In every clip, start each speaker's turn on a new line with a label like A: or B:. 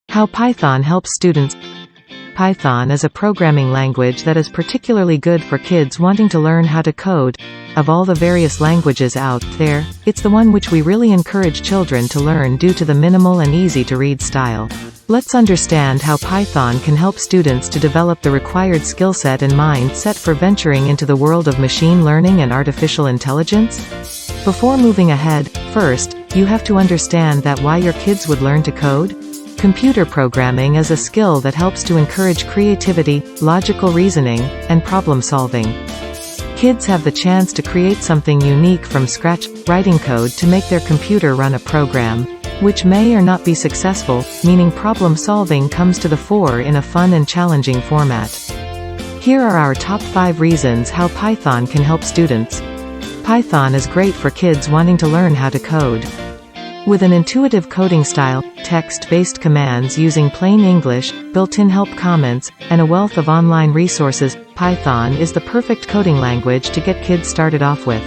A: How Python helps students. Python is a programming language that is particularly good for kids wanting to learn how to code. Of all the various languages out there, it's the one which we really encourage children to learn due to the minimal and easy-to-read style. Let's understand how Python can help students to develop the required skill set and mindset for venturing into the world of machine learning and artificial intelligence. Before moving ahead, first, you have to understand that why your kids would learn to code. Computer programming is a skill that helps to encourage creativity, logical reasoning, and problem solving. Kids have the chance to create something unique from scratch, writing code to make their computer run a program, which may or not be successful, meaning problem solving comes to the fore in a fun and challenging format. Here are our top 5 reasons how Python can help students. Python is great for kids wanting to learn how to code. With an intuitive coding style, text-based commands using plain English, built-in help comments, and a wealth of online resources, Python is the perfect coding language to get kids started off with.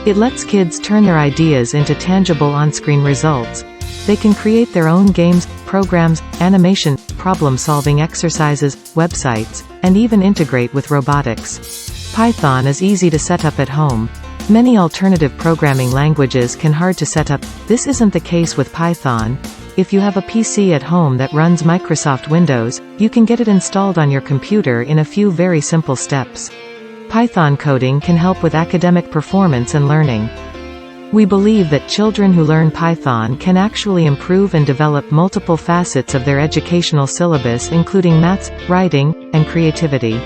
A: It lets kids turn their ideas into tangible on-screen results. They can create their own games, programs, animation, problem-solving exercises, websites, and even integrate with robotics. Python is easy to set up at home. Many alternative programming languages can be hard to set up. This isn't the case with Python. If you have a PC at home that runs Microsoft Windows, you can get it installed on your computer in a few very simple steps. Python coding can help with academic performance and learning. We believe that children who learn Python can actually improve and develop multiple facets of their educational syllabus, including maths, writing, and creativity.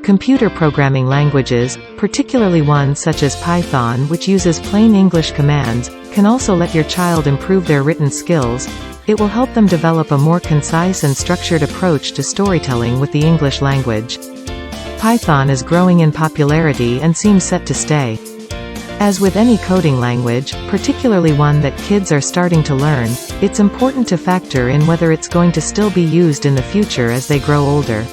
A: Computer programming languages, particularly ones such as Python, which uses plain English commands, can also let your child improve their written skills. It will help them develop a more concise and structured approach to storytelling with the English language. Python is growing in popularity and seems set to stay. As with any coding language, particularly one that kids are starting to learn, it's important to factor in whether it's going to still be used in the future as they grow older.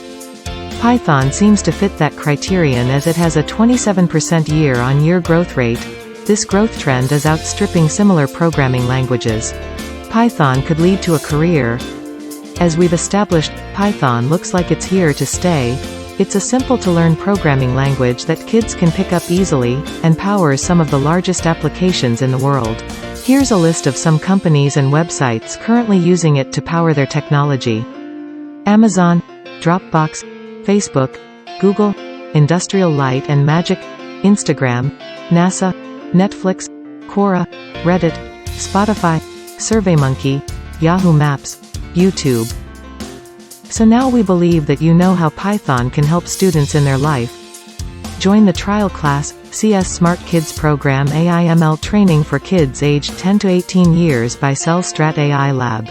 A: Python seems to fit that criterion as it has a 27% year-on-year growth rate. This growth trend is outstripping similar programming languages. Python could lead to a career. As we've established, Python looks like it's here to stay. It's a simple-to-learn programming language that kids can pick up easily, and powers some of the largest applications in the world. Here's a list of some companies and websites currently using it to power their technology. Amazon, Dropbox, Facebook, Google, Industrial Light and Magic, Instagram, NASA, Netflix, Quora, Reddit, Spotify, SurveyMonkey, Yahoo Maps, YouTube. So now we believe that you know how Python can help students in their life. Join the trial class, CS Smart Kids Program AI/ML training for kids aged 10 to 18 years by CellStrat AI Lab.